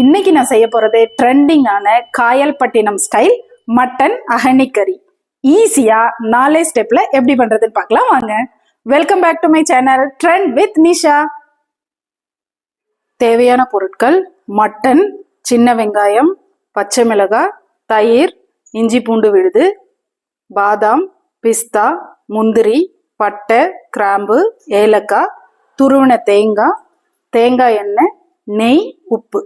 இன்னைக்கு நான் செய்ய போறது ட்ரெண்டிங்கான காயல்பட்டினம் ஸ்டைல் மட்டன் அகனி கறி. ஈஸியா 4 ஸ்டெப்ல எப்படி பண்றதுன்னு பார்க்கலாம் வாங்க. Welcome back to my channel trend with Nisha. தேவையான பொருட்கள்: மட்டன், சின்ன வெங்காயம், பச்சை மிளகாய், தயிர், இஞ்சி பூண்டு விழுது, பாதாம், பிஸ்தா, முந்திரி, பட்டை, கிராம்பு, ஏலக்காய், துருவின தேங்காய், தேங்காய் எண்ணெய், நெய், உப்பு.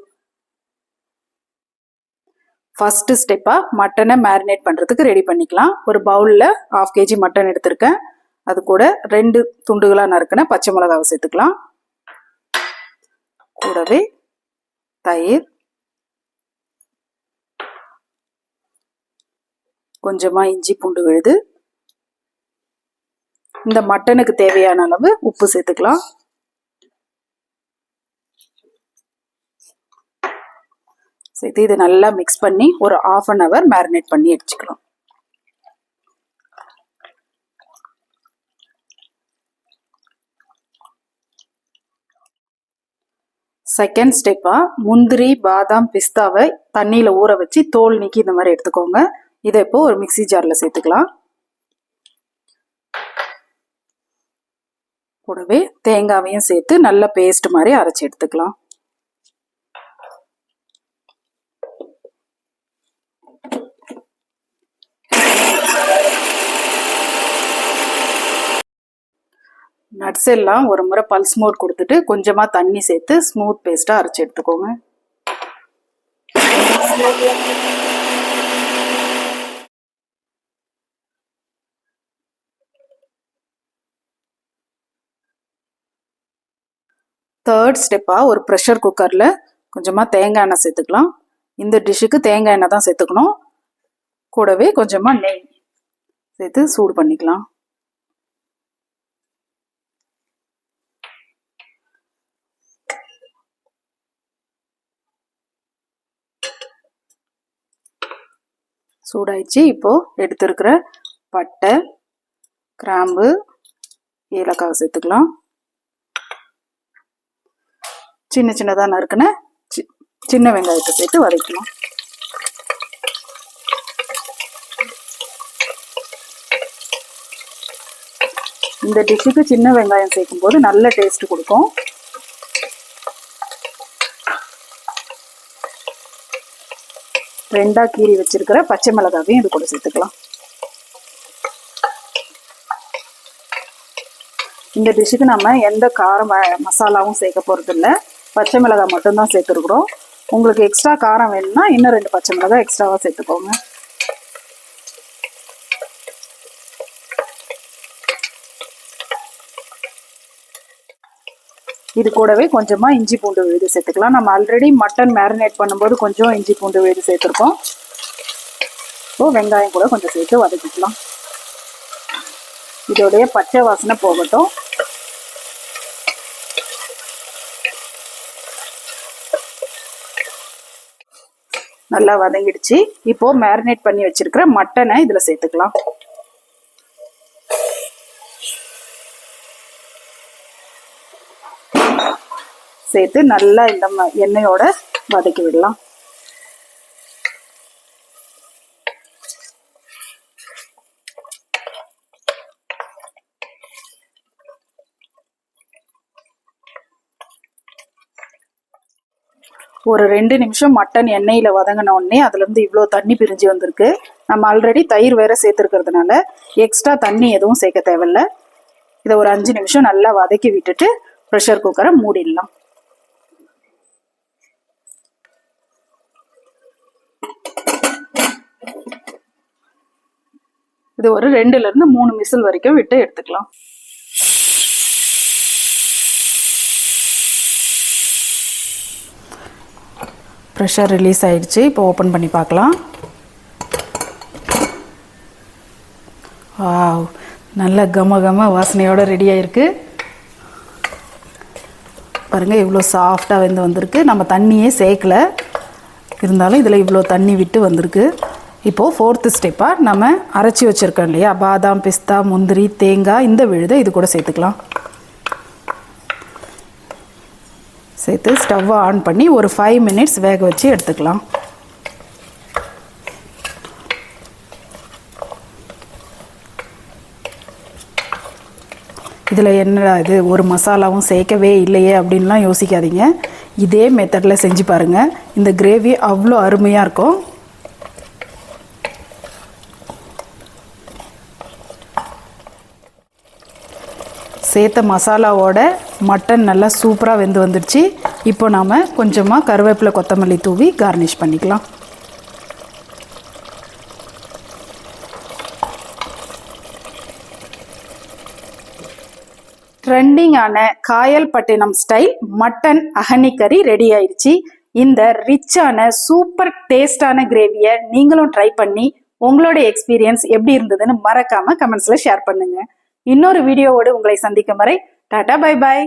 ஃபர்ஸ்ட் ஸ்டெப்பாக மட்டனை மேரினேட் பண்ணுறதுக்கு ரெடி பண்ணிக்கலாம். ஒரு பவுலில் 1/2 kg மட்டன் எடுத்திருக்கேன். அது கூட 2 துண்டுகளாக நறுக்கின பச்சை மிளகாவை சேர்த்துக்கலாம். கூடவே தயிர், கொஞ்சமாக இஞ்சி பூண்டு விழுது, இந்த மட்டனுக்கு தேவையான அளவு உப்பு சேர்த்துக்கலாம். சேர்த்து இது நல்லா மிக்ஸ் பண்ணி ஒரு 1/2 hour மேரினேட் பண்ணி வச்சுக்கலாம். செகண்ட் ஸ்டெப்பா முந்திரி, பாதாம், பிஸ்தாவை தண்ணியில ஊற வச்சு தோல் நீக்கி இந்த மாதிரி எடுத்துக்கோங்க. இதை இப்போ ஒரு மிக்ஸி ஜார்ல சேர்த்துக்கலாம். கூடவே தேங்காவையும் சேர்த்து நல்ல பேஸ்ட் மாதிரி அரைச்சி எடுத்துக்கலாம். நட்ஸ் எல்லாம் ஒரு முறை பல்ஸ் மோட் கொடுத்துட்டு கொஞ்சமாக தண்ணி சேர்த்து ஸ்மூத் பேஸ்ட்டாக அரைச்சி எடுத்துக்கோங்க. தேர்ட் ஸ்டெப்பாக ஒரு ப்ரெஷர் குக்கரில் கொஞ்சமாக தேங்காய் எண்ணெய் சேர்த்துக்கலாம். இந்த டிஷ்ஷுக்கு தேங்காய் எண்ணெய் தான் சேர்த்துக்கணும். கூடவே கொஞ்சமாக நெய் சேர்த்து சூடு பண்ணிக்கலாம். சூடாயிடுச்சு. இப்போ எடுத்துருக்கிற பட்டை, கிராம்பு, ஏலக்காய் சேர்த்துக்கலாம். சின்ன சின்னதாக நறுக்கின சின்ன வெங்காயத்தை சேர்த்து வதக்கலாம். இந்த டிஷ்ஷுக்கு சின்ன வெங்காயம் சேர்க்கும் போது நல்ல டேஸ்ட் கொடுக்கும். ரெண்டா கீறி வச்சிருக்கிற பச்சை மிளகாவையும் இது கூட சேர்த்துக்கலாம். இந்த டிஷ்ஷுக்கு நம்ம எந்த காரம் மசாலாவும் சேர்க்க போறது இல்லை. பச்சை மிளகாய் மட்டும்தான் சேர்த்துருக்குறோம். உங்களுக்கு எக்ஸ்ட்ரா காரம் வேணும்னா இன்னும் 2 பச்சை மிளகாய் எக்ஸ்ட்ராவா சேர்த்துக்கோங்க. இது கூடவே கொஞ்சமா இஞ்சி பூண்டு விழுது சேர்த்துக்கலாம். நம்ம ஆல்ரெடி மட்டன் மேரினேட் பண்ணும்போது கொஞ்சம் இஞ்சி பூண்டு விழுது சேர்த்துருக்கோம். இப்போ வெங்காயம் கூட கொஞ்சம் சேர்த்து வதக்கிக்கலாம். இதோடைய பச்சை வாசனை போகட்டும். நல்லா வதங்கிடுச்சு. இப்போ மேரினேட் பண்ணி வச்சிருக்கிற மட்டனை இதுல சேர்த்துக்கலாம். சேர்த்து நல்லா இந்த எண்ணெயோட வதக்கி விடலாம். ஒரு 2 நிமிஷம் மட்டன் எண்ணெயில வதங்கின உடனே அதுல இருந்து இவ்வளோ தண்ணி பிரிஞ்சு வந்திருக்கு. நம்ம ஆல்ரெடி தயிர் வேற சேர்த்துருக்கிறதுனால எக்ஸ்ட்ரா தண்ணி எதுவும் சேர்க்க தேவையில்ல. இதை ஒரு 5 நிமிஷம் நல்லா வதக்கி விட்டுட்டு ப்ரெஷர் குக்கரை மூடிடலாம். இது ஒரு 2ல இருந்து 3 விசில் வரைக்கும் விட்டு எடுத்துக்கலாம். ப்ரெஷர் ரிலீஸ் ஆயிடுச்சு. இப்போ ஓப்பன் பண்ணி பார்க்கலாம். வாவ், நல்ல கம வாசனையோட ரெடி ஆயிருக்கு. பாருங்க, இவ்வளோ சாஃப்டாக வெந்து வந்திருக்கு. நம்ம தண்ணியே சேர்க்கல, இருந்தாலும் இதில் இவ்வளோ தண்ணி விட்டு வந்திருக்கு. இப்போது 4th ஸ்டெப்பாக நம்ம அரைச்சி வச்சுருக்கோம் இல்லையா, பாதாம், பிஸ்தா, முந்திரி, தேங்காய், இந்த விழுதை இது கூட சேர்த்துக்கலாம். சேர்த்து ஸ்டவ்வை ஆன் பண்ணி ஒரு 5 மினிட்ஸ் வேக வச்சு எடுத்துக்கலாம். இதில் என்னடா இது ஒரு மசாலாவும் சேர்க்கவே இல்லையே அப்படின்லாம் யோசிக்காதீங்க. இதே மெத்தடில் செஞ்சு பாருங்கள். இந்த கிரேவி அவ்வளோ அருமையாக இருக்கும். சேர்த்த மசாலாவோட மட்டன் நல்லா சூப்பராக வெந்து வந்துடுச்சு. இப்போ நாம் கொஞ்சமாக கருவேப்பிலை கொத்தமல்லி தூவி கார்னிஷ் பண்ணிக்கலாம். ட்ரெண்டிங்கான காயல்பட்டினம் ஸ்டைல் மட்டன் அகனி கறி ரெடி ஆயிடுச்சு. இந்த ரிச்சான சூப்பர் டேஸ்டான கிரேவியை நீங்களும் ட்ரை பண்ணி உங்களோட எக்ஸ்பீரியன்ஸ் எப்படி இருந்ததுன்னு மறக்காம கமெண்ட்ஸ்ல ஷேர் பண்ணுங்க. இன்னொரு வீடியோவோடு உங்களை சந்திக்கும் வரை டாடா பை பாய்.